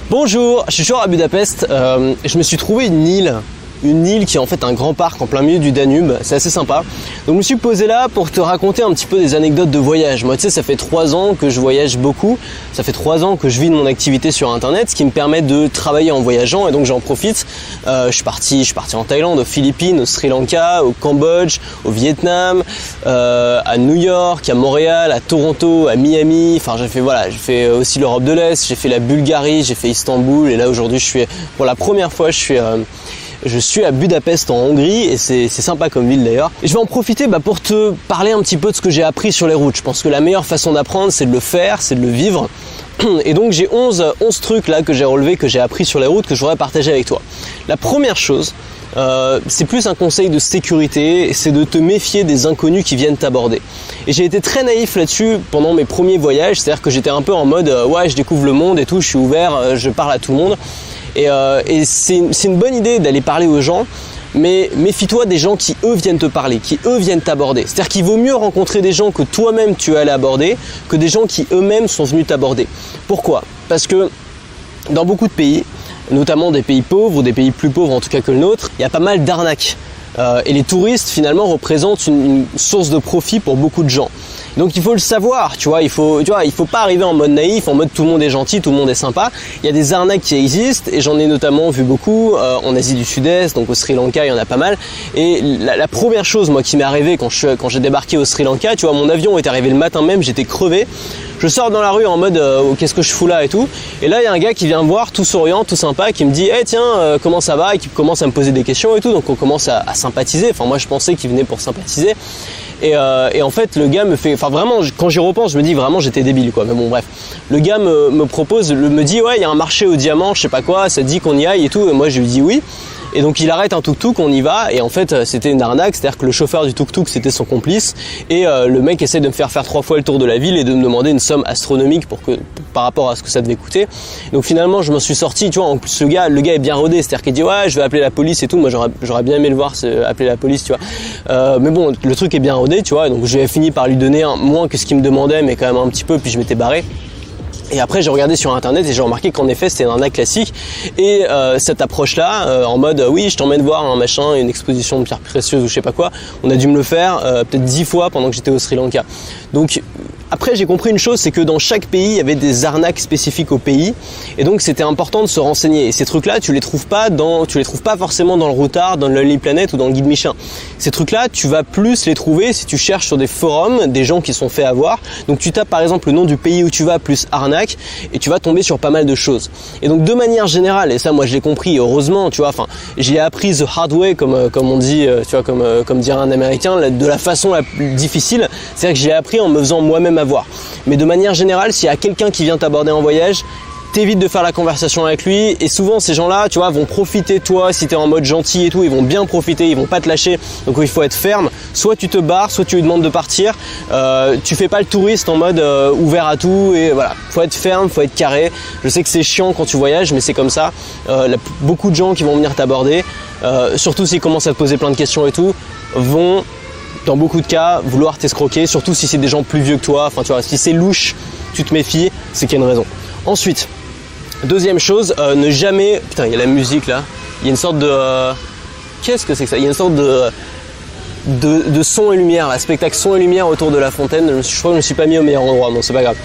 Bonjour, je suis toujours à Budapest. Je me suis trouvé une île qui est en fait un grand parc en plein milieu du Danube, c'est assez sympa. Donc je me suis posé là pour te raconter un petit peu des anecdotes de voyage. Moi tu sais, ça fait 3 ans que je voyage beaucoup, ça fait 3 ans que je vis de mon activité sur internet, ce qui me permet de travailler en voyageant et donc j'en profite. Je suis parti en Thaïlande, aux Philippines, au Sri Lanka, au Cambodge, au Vietnam, à New York, à Montréal, à Toronto, à Miami, enfin j'ai fait aussi l'Europe de l'Est, j'ai fait la Bulgarie, j'ai fait Istanbul et là aujourd'hui pour la première fois je suis à Budapest en Hongrie et c'est sympa comme ville d'ailleurs. Et je vais en profiter pour te parler un petit peu de ce que j'ai appris sur les routes. Je pense que la meilleure façon d'apprendre c'est de le faire, c'est de le vivre. Et donc j'ai 11 trucs là que j'ai relevés, que j'ai appris sur les routes, que je voudrais partager avec toi. La première chose, c'est plus un conseil de sécurité, c'est de te méfier des inconnus qui viennent t'aborder. Et j'ai été très naïf là-dessus pendant mes premiers voyages, c'est-à-dire que j'étais un peu en mode ouais je découvre le monde et tout, je suis ouvert, je parle à tout le monde. Et c'est une bonne idée d'aller parler aux gens, mais méfie-toi des gens qui eux viennent te parler, qui eux viennent t'aborder. C'est-à-dire qu'il vaut mieux rencontrer des gens que toi-même tu es allé aborder que des gens qui eux-mêmes sont venus t'aborder. Pourquoi ? Parce que dans beaucoup de pays, notamment des pays pauvres ou des pays plus pauvres en tout cas que le nôtre, il y a pas mal d'arnaques. Et les touristes finalement représentent une source de profit pour beaucoup de gens. Donc il faut le savoir, il faut pas arriver en mode naïf, en mode tout le monde est gentil, tout le monde est sympa. Il y a des arnaques qui existent et j'en ai notamment vu beaucoup en Asie du Sud-Est, donc au Sri Lanka il y en a pas mal. Et la première chose moi qui m'est arrivée quand j'ai débarqué au Sri Lanka, mon avion est arrivé le matin même, j'étais crevé. Je sors dans la rue en mode qu'est-ce que je fous là et tout. Et là il y a un gars qui vient me voir tout souriant, tout sympa, qui me dit hey, tiens comment ça va, et qui commence à me poser des questions et tout. Donc on commence à sympathiser. Enfin moi je pensais qu'il venait pour sympathiser. Et en fait le gars me fait, enfin vraiment quand j'y repense je me dis vraiment j'étais débile quoi, mais bon bref. Le gars me propose, me dit ouais il y a un marché au diamant, je sais pas quoi, ça te dit qu'on y aille et tout, et moi je lui dis oui. Et donc il arrête un tuk-tuk, on y va, et en fait c'était une arnaque, c'est-à-dire que le chauffeur du tuk-tuk c'était son complice, et le mec essaie de me faire 3 fois le tour de la ville et de me demander une somme astronomique par rapport à ce que ça devait coûter. Donc finalement je m'en suis sorti, en plus le gars est bien rodé, c'est-à-dire qu'il dit ouais je vais appeler la police et tout, moi j'aurais bien aimé le voir appeler la police, mais bon le truc est bien rodé, donc j'ai fini par lui donner moins que ce qu'il me demandait, mais quand même un petit peu, puis je m'étais barré. Et après j'ai regardé sur internet et j'ai remarqué qu'en effet c'était un arnaque classique et cette approche là en mode oui je t'emmène voir un machin, une exposition de pierres précieuses ou je sais pas quoi, on a dû me le faire peut-être 10 fois pendant que j'étais au Sri Lanka. Donc après j'ai compris une chose, c'est que dans chaque pays il y avait des arnaques spécifiques au pays et donc c'était important de se renseigner, et ces trucs là tu les trouves pas forcément dans le Routard, dans le Lonely Planet ou dans le Guide Michelin. Ces trucs là tu vas plus les trouver si tu cherches sur des forums, des gens qui sont fait avoir. Donc tu tapes par exemple le nom du pays où tu vas plus arnaque et tu vas tomber sur pas mal de choses. Et donc de manière générale, et ça moi je l'ai compris heureusement, j'ai appris the hard way comme on dit, comme dirait un américain, de la façon la plus difficile, c'est-à-dire que j'ai appris en me faisant moi-même avoir. Mais de manière générale, s'il y a quelqu'un qui vient t'aborder en voyage, t'évites de faire la conversation avec lui, et souvent ces gens-là, vont profiter de toi si t'es en mode gentil et tout, ils vont bien profiter, ils vont pas te lâcher. Donc il faut être ferme, soit tu te barres, soit tu lui demandes de partir. Tu fais pas le touriste en mode ouvert à tout, et voilà, faut être ferme, faut être carré. Je sais que c'est chiant quand tu voyages, mais c'est comme ça. Beaucoup de gens qui vont venir t'aborder, surtout s'ils commencent à te poser plein de questions et tout, vont dans beaucoup de cas vouloir t'escroquer, surtout si c'est des gens plus vieux que toi. Si c'est louche, tu te méfies, c'est qu'il y a une raison. Ensuite, deuxième chose, ne jamais... Putain, il y a la musique là. Il y a une sorte de... Qu'est-ce que c'est que ça ? Il y a une sorte de son et lumière, là, spectacle son et lumière autour de la fontaine. Je crois que je ne me suis pas mis au meilleur endroit, bon c'est pas grave.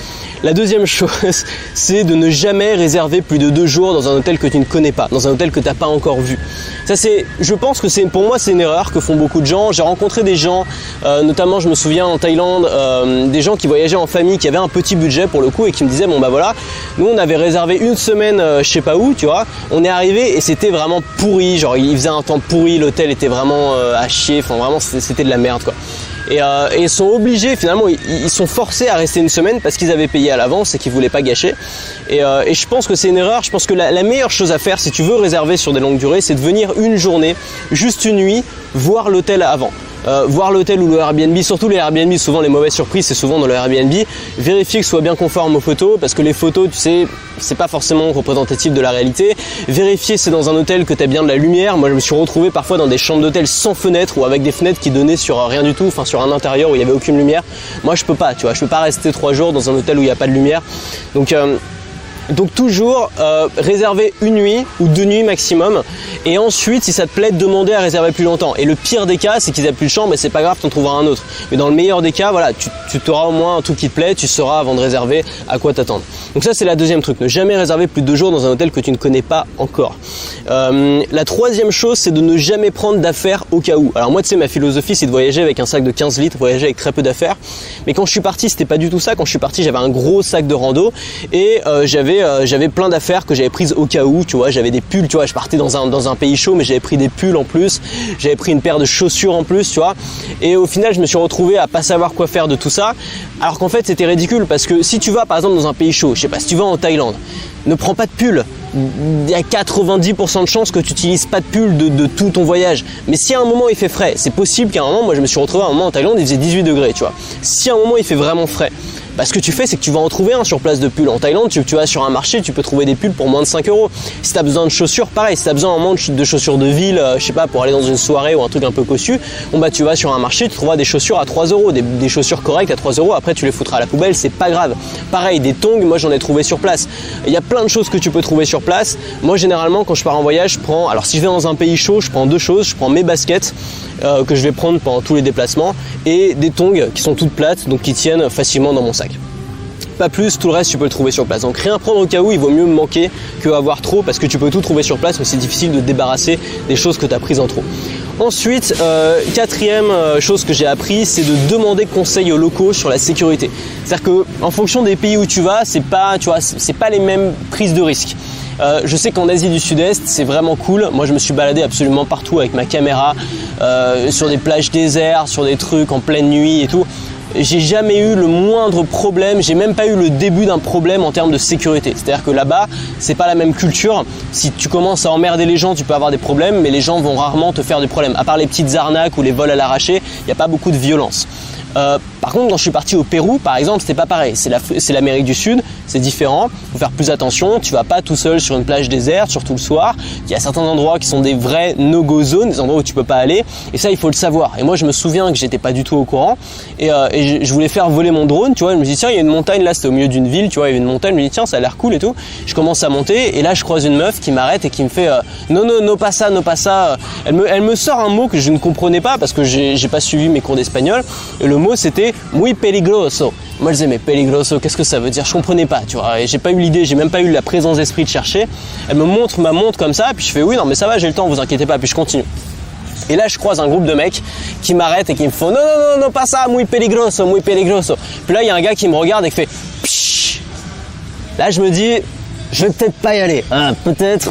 La deuxième chose, c'est de ne jamais réserver plus de 2 jours dans un hôtel que tu ne connais pas, dans un hôtel que tu n'as pas encore vu. Ça je pense que pour moi c'est une erreur que font beaucoup de gens. J'ai rencontré des gens, notamment je me souviens en Thaïlande, des gens qui voyageaient en famille, qui avaient un petit budget pour le coup et qui me disaient bon bah voilà, nous on avait réservé une semaine je sais pas où, on est arrivé et c'était vraiment pourri, il faisait un temps pourri, l'hôtel était vraiment à chier, vraiment c'était de la merde quoi. Et ils sont obligés finalement, ils sont forcés à rester une semaine parce qu'ils avaient payé à l'avance et qu'ils voulaient pas gâcher. Et je pense que c'est une erreur. Je pense que la meilleure chose à faire si tu veux réserver sur des longues durées, c'est de venir une journée, juste une nuit, voir l'hôtel avant. Voir l'hôtel ou le Airbnb, surtout les Airbnb, souvent les mauvaises surprises c'est souvent dans le Airbnb. Vérifier que ce soit bien conforme aux photos, parce que les photos c'est pas forcément représentatif de la réalité. Vérifier c'est dans un hôtel que tu as bien de la lumière. Moi je me suis retrouvé parfois dans des chambres d'hôtel sans fenêtre ou avec des fenêtres qui donnaient sur rien du tout, sur un intérieur où il n'y avait aucune lumière. Moi je peux pas, je peux pas rester 3 jours dans un hôtel où il n'y a pas de lumière. Donc Donc toujours réserver une nuit ou 2 nuits maximum. Et ensuite, si ça te plaît, demander à réserver plus longtemps. Et le pire des cas, c'est qu'ils n'aient plus de chambre et c'est pas grave, t'en trouveras un autre. Mais dans le meilleur des cas, voilà, tu t'auras au moins un truc qui te plaît, tu sauras avant de réserver à quoi t'attendre. Donc ça, c'est la deuxième truc. Ne jamais réserver plus de 2 jours dans un hôtel que tu ne connais pas encore. La troisième chose, c'est de ne jamais prendre d'affaires au cas où. Alors moi, tu sais, ma philosophie, c'est de voyager avec un sac de 15 litres, voyager avec très peu d'affaires. Mais quand je suis parti, c'était pas du tout ça. Quand je suis parti, j'avais un gros sac de rando et j'avais plein d'affaires que j'avais prises au cas où. Tu vois, j'avais des pulls. Tu vois, je partais dans un pays chaud, mais j'avais pris des pulls en plus. J'avais pris une paire de chaussures en plus, tu vois. Et au final, je me suis retrouvé à pas savoir quoi faire de tout ça. Alors qu'en fait, c'était ridicule parce que si tu vas par exemple dans un pays chaud, je sais pas, si tu vas en Thaïlande, ne prends pas de pull. Il y a 90% de chances que tu n'utilises pas de pull de tout ton voyage. Mais si à un moment il fait frais, c'est possible qu'à un moment, moi je me suis retrouvé à un moment en Thaïlande, il faisait 18 degrés, tu vois. Si à un moment il fait vraiment frais, bah, ce que tu fais, c'est que tu vas en trouver un sur place de pull. En Thaïlande, tu vas sur un marché, tu peux trouver des pulls pour moins de 5 €. Si tu as besoin de chaussures, pareil. Si tu as besoin à un moment de chaussures de ville, je sais pas, pour aller dans une soirée ou un truc un peu cossu, bon bah tu vas sur un marché, tu trouveras des chaussures à 3 €, des chaussures correctes à 3 €. Après, tu les foutras à la poubelle, c'est pas grave. Pareil, des tongs, moi j'en ai trouvé sur place. Il y a plein de choses que tu peux trouver sur place. Moi, généralement, quand je pars en voyage, alors si je vais dans un pays chaud, je prends 2 choses. Je prends mes baskets que je vais prendre pendant tous les déplacements et des tongs qui sont toutes plates, donc qui tiennent facilement dans mon sac. Pas plus, tout le reste tu peux le trouver sur place. Donc rien prendre au cas où, il vaut mieux manquer que avoir trop parce que tu peux tout trouver sur place mais c'est difficile de te débarrasser des choses que tu as prises en trop. Ensuite, quatrième chose que j'ai appris, c'est de demander conseil aux locaux sur la sécurité. C'est-à-dire qu'en fonction des pays où tu vas, c'est pas les mêmes prises de risques. Je sais qu'en Asie du Sud-Est, c'est vraiment cool. Moi, je me suis baladé absolument partout avec ma caméra, sur des plages désertes, sur des trucs en pleine nuit et tout. J'ai jamais eu le moindre problème, j'ai même pas eu le début d'un problème en termes de sécurité. C'est-à-dire que là-bas, c'est pas la même culture. Si tu commences à emmerder les gens, tu peux avoir des problèmes, mais les gens vont rarement te faire des problèmes. À part les petites arnaques ou les vols à l'arraché, il n'y a pas beaucoup de violence. Par contre, quand je suis parti au Pérou, par exemple, c'était pas pareil. C'est l'Amérique du Sud, c'est différent. Faut faire plus attention. Tu vas pas tout seul sur une plage déserte, surtout le soir. Il y a certains endroits qui sont des vrais no-go zones, des endroits où tu peux pas aller. Et ça, il faut le savoir. Et moi, je me souviens que j'étais pas du tout au courant. Et je voulais faire voler mon drone. Tu vois, je me dis tiens, il y a une montagne là, c'était au milieu d'une ville. Tu vois, il y avait une montagne. Je me dis tiens, ça a l'air cool et tout. Je commence à monter et là, je croise une meuf qui m'arrête et qui me fait non, pas ça, non, pas ça. Elle me sort un mot que je ne comprenais pas parce que j'ai pas suivi mes cours d'espagnol. Et le mot c'était muy peligroso. Moi je disais mais peligroso, qu'est-ce que ça veut dire? Je comprenais pas, tu vois, et j'ai pas eu l'idée, j'ai même pas eu la présence d'esprit de chercher. Elle me montre ma montre comme ça, puis je fais oui non mais ça va, j'ai le temps, vous inquiétez pas, puis je continue. Et là je croise un groupe de mecs qui m'arrêtent et qui me font non pas ça, muy peligroso, muy peligroso. Puis là il y a un gars qui me regarde et qui fait pshh. Là je me dis je vais peut-être pas y aller, hein. Peut-être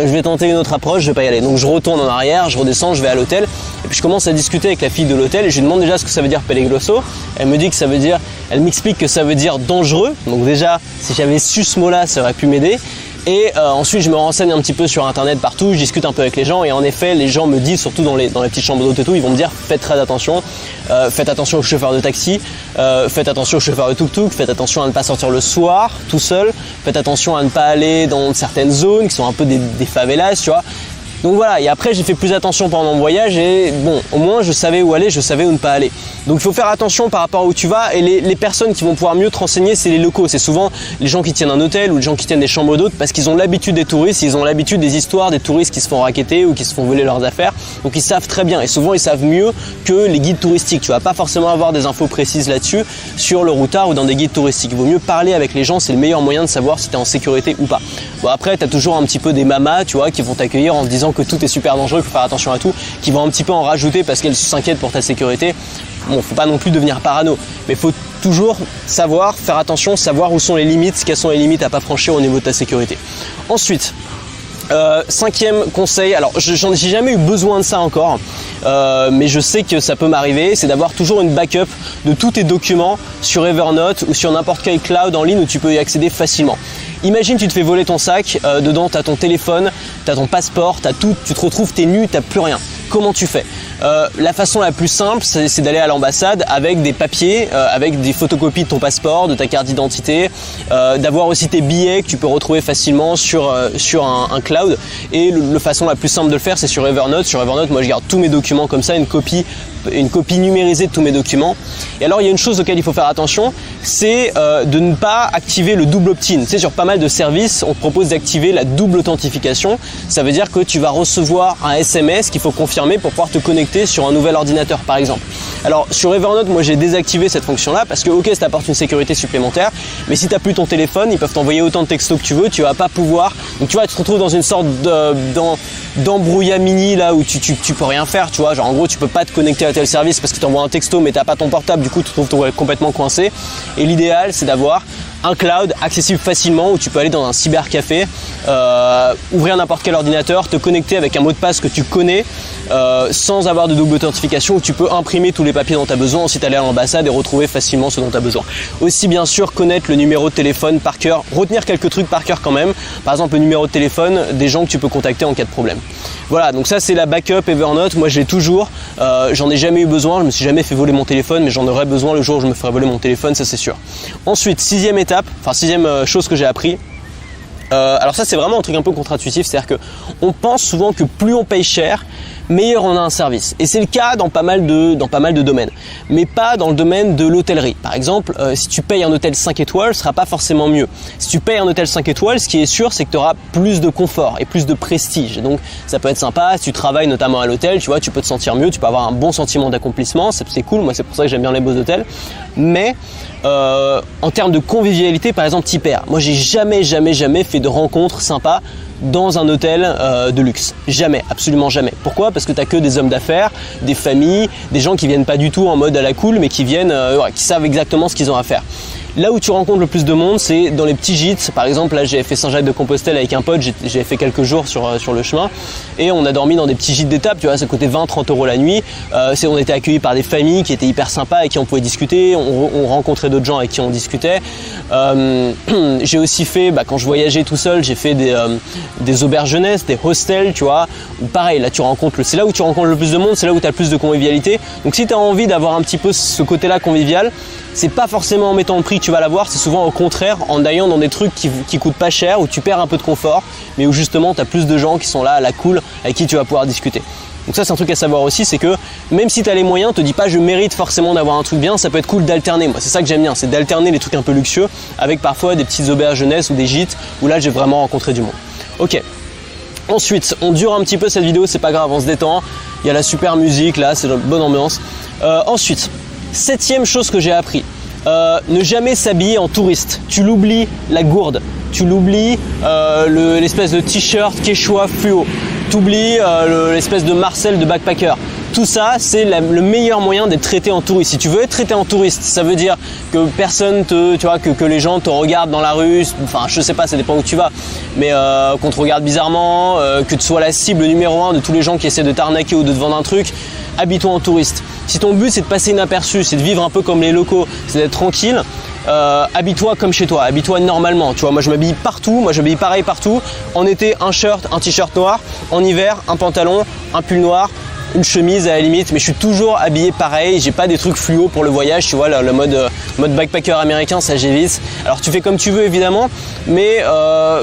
je vais tenter une autre approche, je vais pas y aller. Donc je retourne en arrière, je redescends, je vais à l'hôtel et puis je commence à discuter avec la fille de l'hôtel et je lui demande déjà ce que ça veut dire peligroso. Elle me dit que ça veut dire, elle m'explique que ça veut dire dangereux. Donc déjà, si j'avais su ce mot-là, ça aurait pu m'aider. Et ensuite, je me renseigne un petit peu sur internet partout, je discute un peu avec les gens et en effet, les gens me disent, surtout dans les petites chambres d'hôtes et tout, ils vont me dire faites très attention, faites attention aux chauffeurs de taxi, faites attention aux chauffeurs de tuk-tuk, faites attention à ne pas sortir le soir tout seul, faites attention à ne pas aller dans certaines zones qui sont un peu des favelas, tu vois. Donc voilà, et après j'ai fait plus attention pendant mon voyage et bon, au moins je savais où aller, je savais où ne pas aller. Donc il faut faire attention par rapport à où tu vas et les personnes qui vont pouvoir mieux te renseigner, c'est les locaux. C'est souvent les gens qui tiennent un hôtel ou les gens qui tiennent des chambres d'hôtes parce qu'ils ont l'habitude des touristes, ils ont l'habitude des histoires des touristes qui se font racketter ou qui se font voler leurs affaires. Donc ils savent très bien et souvent ils savent mieux que les guides touristiques. Tu vas pas forcément avoir des infos précises là-dessus sur le routard ou dans des guides touristiques. Il vaut mieux parler avec les gens, c'est le meilleur moyen de savoir si tu es en sécurité ou pas. Bon après, tu as toujours un petit peu des mamas, tu vois, qui vont t'accueillir en te disant que tout est super dangereux, il faut faire attention à tout, qui vont un petit peu en rajouter parce qu'elles s'inquiètent pour ta sécurité. Bon, faut pas non plus devenir parano, mais faut toujours savoir, faire attention, savoir où sont les limites, quelles sont les limites à pas franchir au niveau de ta sécurité. Ensuite, cinquième conseil, alors j'ai jamais eu besoin de ça encore, mais je sais que ça peut m'arriver, c'est d'avoir toujours une backup de tous tes documents sur Evernote ou sur n'importe quel cloud en ligne où tu peux y accéder facilement. Imagine tu te fais voler ton sac, dedans tu as ton téléphone, tu as ton passeport, tu as tout, tu te retrouves, tu es nu, tu n'as plus rien. Comment tu fais? La façon la plus simple, c'est d'aller à l'ambassade avec des papiers, avec des photocopies de ton passeport, de ta carte d'identité, d'avoir aussi tes billets que tu peux retrouver facilement sur un cloud. Et la façon la plus simple de le faire, c'est sur Evernote. Sur Evernote, moi je garde tous mes documents comme ça, une copie une copie numérisée de tous mes documents. Et alors il y a une chose auquel il faut faire attention, c'est de ne pas activer le double opt-in. Tu sais, sur pas mal de services, on te propose d'activer la double authentification. Ça veut dire que tu vas recevoir un SMS qu'il faut confirmer pour pouvoir te connecter sur un nouvel ordinateur par exemple. Alors sur Evernote, moi j'ai désactivé cette fonction-là parce que ok, ça t'apporte une sécurité supplémentaire, mais si tu n'as plus ton téléphone, ils peuvent t'envoyer autant de textos que tu veux, tu vas pas pouvoir. Donc tu vois, tu te retrouves dans une sorte d'embrouillamini là où tu peux rien faire, tu vois. Genre en gros, tu peux pas te connecter à tel service parce que tu envoies un texto mais t'as pas ton portable, du coup tu te retrouves complètement coincé. Et l'idéal, c'est d'avoir un cloud accessible facilement où tu peux aller dans un cybercafé, ouvrir n'importe quel ordinateur, te connecter avec un mot de passe que tu connais sans avoir de double authentification, où tu peux imprimer tous les papiers dont tu as besoin, ensuite aller à l'ambassade et retrouver facilement ce dont tu as besoin. Aussi bien sûr connaître le numéro de téléphone par cœur, retenir quelques trucs par cœur quand même, par exemple le numéro de téléphone des gens que tu peux contacter en cas de problème. Voilà, donc ça c'est la backup Evernote, moi je l'ai toujours, j'en ai jamais eu besoin, je me suis jamais fait voler mon téléphone, mais j'en aurai besoin le jour où je me ferai voler mon téléphone, ça c'est sûr. Ensuite, sixième chose que j'ai appris, alors ça c'est vraiment un truc un peu contre-intuitif, c'est-à-dire qu'on pense souvent que plus on paye cher, meilleur on a un service. Et c'est le cas dans pas mal de domaines, mais pas dans le domaine de l'hôtellerie. Par exemple, si tu payes un hôtel 5 étoiles, ce sera pas forcément mieux. Si tu payes un hôtel 5 étoiles, ce qui est sûr, c'est que tu auras plus de confort et plus de prestige. Donc ça peut être sympa, si tu travailles notamment à l'hôtel, tu vois, tu peux te sentir mieux, tu peux avoir un bon sentiment d'accomplissement, c'est cool, moi c'est pour ça que j'aime bien les beaux hôtels. Mais en termes de convivialité, par exemple, t'y perds. Moi j'ai jamais fait de rencontres sympas dans un hôtel de luxe. Jamais, absolument jamais. Pourquoi ? Parce que tu n'as que des hommes d'affaires, des familles, des gens qui viennent pas du tout en mode à la cool, mais qui viennent, qui savent exactement ce qu'ils ont à faire. Là où tu rencontres le plus de monde, c'est dans les petits gîtes. Par exemple, là, j'ai fait Saint-Jacques-de-Compostelle avec un pote, j'ai fait quelques jours sur le chemin et on a dormi dans des petits gîtes d'étape, tu vois, ça coûtait 20-30 € la nuit. On était accueillis par des familles qui étaient hyper sympas, avec qui on pouvait discuter, on rencontrait d'autres gens avec qui on discutait. J'ai aussi fait, quand je voyageais tout seul, j'ai fait des auberges jeunesse, des hostels, tu vois, où pareil, là c'est là où tu rencontres le plus de monde, c'est là où tu as le plus de convivialité. Donc si tu as envie d'avoir un petit peu ce côté-là convivial, c'est pas forcément en mettant le prix que tu vas l'avoir, c'est souvent au contraire en allant dans des trucs qui coûtent pas cher, où tu perds un peu de confort, mais où justement tu as plus de gens qui sont là à la cool, avec qui tu vas pouvoir discuter. Donc ça c'est un truc à savoir aussi, c'est que même si tu as les moyens, te dis pas je mérite forcément d'avoir un truc bien, ça peut être cool d'alterner. Moi c'est ça que j'aime bien, c'est d'alterner les trucs un peu luxueux avec parfois des petites auberges jeunesse ou des gîtes où là j'ai vraiment rencontré du monde. Ok. Ensuite, on dure un petit peu cette vidéo, c'est pas grave, on se détend. Il y a la super musique là, c'est une bonne ambiance. Ensuite, septième chose que j'ai appris, ne jamais s'habiller en touriste. Tu l'oublies la gourde, tu l'oublies l'espèce de t-shirt quechua fluo, tu oublies l'espèce de Marcel de backpacker. Tout ça, c'est le meilleur moyen d'être traité en touriste. Si tu veux être traité en touriste, ça veut dire que personne que les gens te regardent dans la rue, enfin je sais pas, ça dépend où tu vas, mais qu'on te regarde bizarrement, que tu sois la cible numéro 1 de tous les gens qui essaient de t'arnaquer ou de te vendre un truc, habille-toi en touriste. Si ton but c'est de passer inaperçu, c'est de vivre un peu comme les locaux, c'est d'être tranquille, habille-toi comme chez toi, habille-toi normalement. Tu vois, moi je m'habille partout, moi j'habille pareil partout. En été, un shirt, un t-shirt noir, en hiver, un pantalon, un pull noir, une chemise à la limite, mais je suis toujours habillé pareil, j'ai pas des trucs fluo pour le voyage, tu vois, le mode backpacker américain, ça j'évite. Alors tu fais comme tu veux évidemment, mais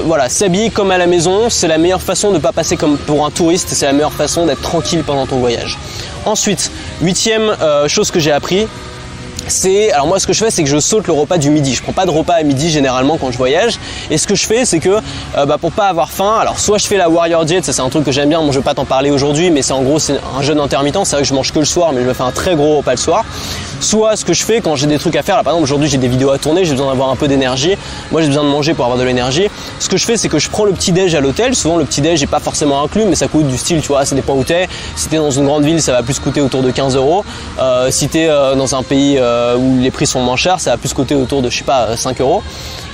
voilà, s'habiller comme à la maison, c'est la meilleure façon de ne pas passer comme pour un touriste, c'est la meilleure façon d'être tranquille pendant ton voyage. Ensuite, huitième chose que j'ai appris, alors moi ce que je fais c'est que je saute le repas du midi. Je prends pas de repas à midi généralement quand je voyage, et ce que je fais c'est que pour pas avoir faim, alors soit je fais la Warrior Diet, ça c'est un truc que j'aime bien, bon je vais pas t'en parler aujourd'hui, mais c'est en gros c'est un jeûne intermittent, c'est vrai que je mange que le soir, mais je me fais un très gros repas le soir. Soit ce que je fais quand j'ai des trucs à faire, là par exemple aujourd'hui j'ai des vidéos à tourner, j'ai besoin d'avoir un peu d'énergie, moi j'ai besoin de manger pour avoir de l'énergie. Ce que je fais c'est que je prends le petit déj à l'hôtel, souvent le petit déj n'est pas forcément inclus, mais ça coûte du style, tu vois, ça dépend où t'es. Si t'es dans une grande ville ça va plus coûter autour de 15 €, si t'es dans un pays où les prix sont moins chers, ça va plus coûter autour de je sais pas 5 €.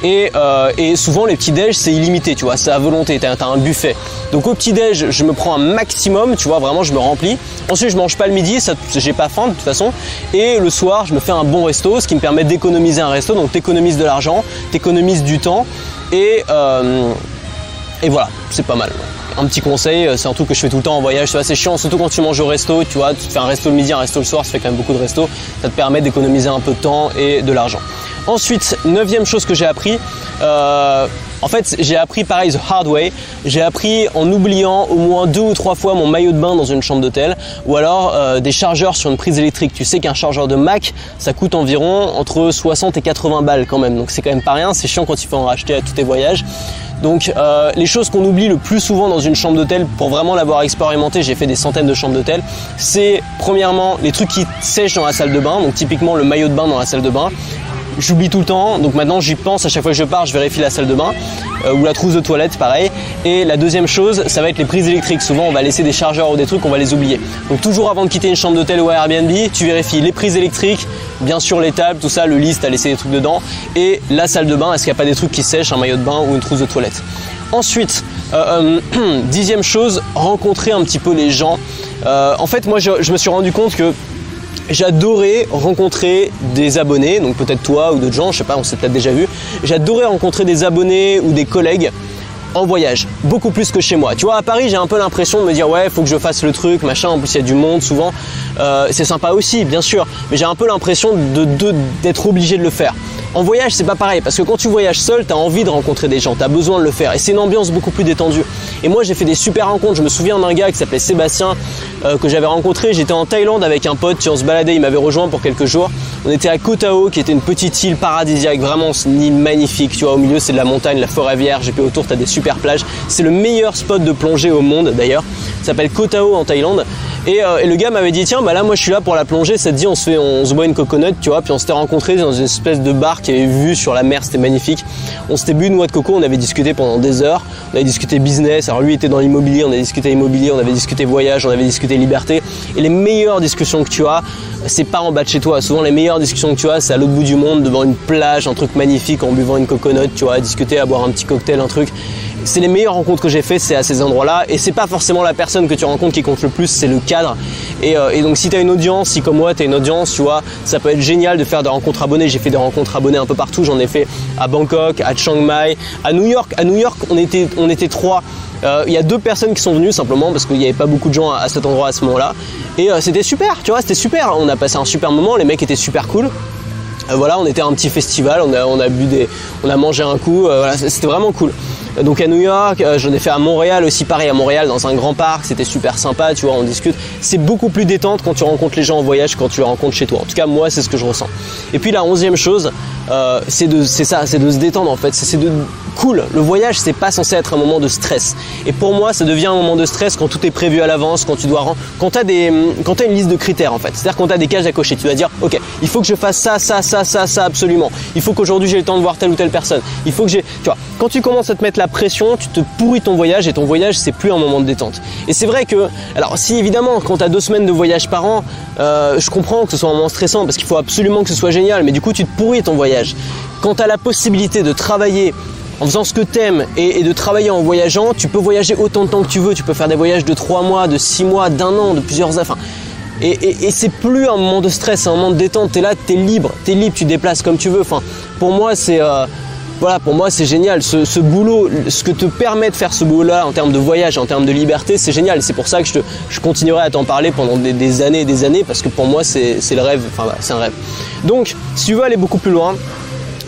Et souvent les petits déj c'est illimité, tu vois, c'est à volonté, t'as un buffet. Donc au petit déj je me prends un maximum, tu vois, vraiment je me remplis. Ensuite je mange pas le midi, j'ai pas faim de toute façon. Et le soir je me fais un bon resto, ce qui me permet d'économiser un resto. Donc t'économises de l'argent, t'économises du temps et voilà, c'est pas mal. Un petit conseil, c'est un truc que je fais tout le temps en voyage, tu vois, c'est chiant, surtout quand tu manges au resto, tu vois, tu te fais un resto le midi, un resto le soir, ça fait quand même beaucoup de restos, ça te permet d'économiser un peu de temps et de l'argent. Ensuite, neuvième chose que j'ai appris, En fait, j'ai appris pareil the hard way. J'ai appris en oubliant au moins 2 ou 3 fois mon maillot de bain dans une chambre d'hôtel, ou alors des chargeurs sur une prise électrique. Tu sais qu'un chargeur de Mac, ça coûte environ entre 60 et 80 balles quand même. Donc c'est quand même pas rien. C'est chiant quand il faut en racheter à tous tes voyages. Donc les choses qu'on oublie le plus souvent dans une chambre d'hôtel, pour vraiment l'avoir expérimenté, j'ai fait des centaines de chambres d'hôtel, c'est premièrement les trucs qui sèchent dans la salle de bain, donc typiquement le maillot de bain dans la salle de bain. J'oublie tout le temps, donc maintenant j'y pense à chaque fois que je pars, je vérifie la salle de bain ou la trousse de toilette, pareil. Et la deuxième chose, ça va être les prises électriques. Souvent on va laisser des chargeurs ou des trucs, on va les oublier. Donc toujours avant de quitter une chambre d'hôtel ou Airbnb, tu vérifies les prises électriques, bien sûr les tables, tout ça, le lit, t'as laissé des trucs dedans, et la salle de bain, est-ce qu'il n'y a pas des trucs qui sèchent, un maillot de bain ou une trousse de toilette. Ensuite, 10e chose, rencontrer un petit peu les gens. En fait, moi je me suis rendu compte que j'adorais rencontrer des abonnés, donc peut-être toi ou d'autres gens, je sais pas, on s'est peut-être déjà vu. J'adorais rencontrer des abonnés ou des collègues en voyage, beaucoup plus que chez moi. Tu vois, à Paris, j'ai un peu l'impression de me dire ouais, faut que je fasse le truc, machin. En plus, il y a du monde souvent. C'est sympa aussi, bien sûr, mais j'ai un peu l'impression d'être obligé de le faire. En voyage, c'est pas pareil, parce que quand tu voyages seul, tu as envie de rencontrer des gens, tu as besoin de le faire, et c'est une ambiance beaucoup plus détendue. Et moi, j'ai fait des super rencontres. Je me souviens d'un gars qui s'appelait Sébastien, que j'avais rencontré. J'étais en Thaïlande avec un pote, on se baladait, il m'avait rejoint pour quelques jours. On était à Koh Tao, qui était une petite île paradisiaque, vraiment une île magnifique. Tu vois, au milieu, c'est de la montagne, la forêt vierge, et puis autour, tu as des super plages. C'est le meilleur spot de plongée au monde, d'ailleurs. Ça s'appelle Koh Tao en Thaïlande. Et le gars m'avait dit tiens, bah là moi je suis là pour la plongée, ça te dit on se boit une coconut, tu vois. Puis on s'était rencontrés dans une espèce de bar qui avait vue sur la mer, c'était magnifique. On s'était bu une noix de coco, on avait discuté pendant des heures, on avait discuté business. Alors lui était dans l'immobilier, on avait discuté immobilier, on avait discuté voyage, on avait discuté liberté. Et les meilleures discussions que tu as, c'est pas en bas de chez toi. Souvent les meilleures discussions que tu as, c'est à l'autre bout du monde, devant une plage, un truc magnifique, en buvant une coconut, tu vois, à discuter, à boire un petit cocktail, un truc. C'est les meilleures rencontres que j'ai fait, c'est à ces endroits-là, et c'est pas forcément la personne que tu rencontres qui compte le plus, c'est le cadre. Et donc si tu as une audience, si comme moi tu as une audience, tu vois, ça peut être génial de faire des rencontres abonnées. J'ai fait des rencontres abonnées un peu partout, j'en ai fait à Bangkok, à Chiang Mai, à New York. À New York, on était 3. Il y a 2 personnes qui sont venues simplement parce qu'il n'y avait pas beaucoup de gens à cet endroit à ce moment-là. Et c'était super, tu vois, c'était super. On a passé un super moment, les mecs étaient super cool. Voilà, on était à un petit festival, on a mangé un coup, voilà, c'était vraiment cool. Donc à New York, j'en ai fait à Montréal aussi, pareil à Montréal dans un grand parc, c'était super sympa, tu vois, on discute. C'est beaucoup plus détente quand tu rencontres les gens en voyage, quand tu les rencontres chez toi. En tout cas, moi, c'est ce que je ressens. Et puis la 11e chose, c'est de se détendre en fait, c'est de cool. Le voyage, c'est pas censé être un moment de stress. Et pour moi, ça devient un moment de stress quand tout est prévu à l'avance, quand t'as une liste de critères en fait. C'est-à-dire quand t'as des cases à cocher, tu dois dire, ok, il faut que je fasse ça absolument. Il faut qu'aujourd'hui j'ai le temps de voir telle ou telle personne. Il faut que tu vois, quand tu commences à te mettre la pression, tu te pourris ton voyage et ton voyage, c'est plus un moment de détente. Et c'est vrai que, alors si évidemment, quand t'as 2 semaines de voyage par an, je comprends que ce soit un moment stressant parce qu'il faut absolument que ce soit génial, mais du coup tu te pourris ton voyage. Quand t'as la possibilité de travailler en faisant ce que t'aimes et de travailler en voyageant, tu peux voyager autant de temps que tu veux. Tu peux faire des voyages de 3 mois, de 6 mois, d'1 an, de plusieurs années. Et c'est plus un moment de stress, c'est un moment de détente. T'es là, t'es libre, tu te déplaces comme tu veux. Enfin, pour moi, c'est génial. Ce boulot, ce que te permet de faire ce boulot-là en termes de voyage, en termes de liberté, c'est génial. C'est pour ça que je continuerai à t'en parler pendant des années et des années, parce que pour moi, c'est le rêve. Enfin, voilà, c'est un rêve. Donc, si tu veux aller beaucoup plus loin,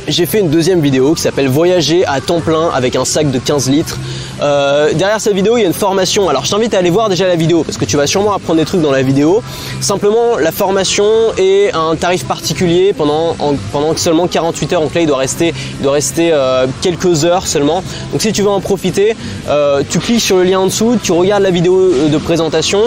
j'ai fait une 2e vidéo qui s'appelle Voyager à temps plein avec un sac de 15 litres. Derrière cette vidéo, il y a une formation. Alors je t'invite à aller voir déjà la vidéo parce que tu vas sûrement apprendre des trucs dans la vidéo. Simplement, la formation est à un tarif particulier pendant seulement 48 heures. Donc là, il doit rester quelques heures seulement. Donc si tu veux en profiter, tu cliques sur le lien en dessous, tu regardes la vidéo de présentation.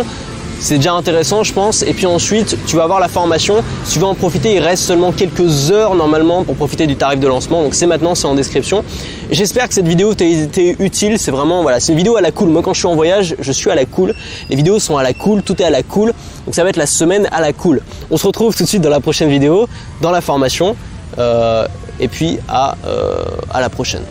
C'est déjà intéressant, je pense. Et puis ensuite, tu vas avoir la formation. Si tu veux en profiter, il reste seulement quelques heures normalement pour profiter du tarif de lancement. Donc c'est maintenant, c'est en description. J'espère que cette vidéo t'a été utile. C'est vraiment, voilà, c'est une vidéo à la cool. Moi, quand je suis en voyage, je suis à la cool. Les vidéos sont à la cool, tout est à la cool. Donc ça va être la semaine à la cool. On se retrouve tout de suite dans la prochaine vidéo, dans la formation. Et puis à la prochaine.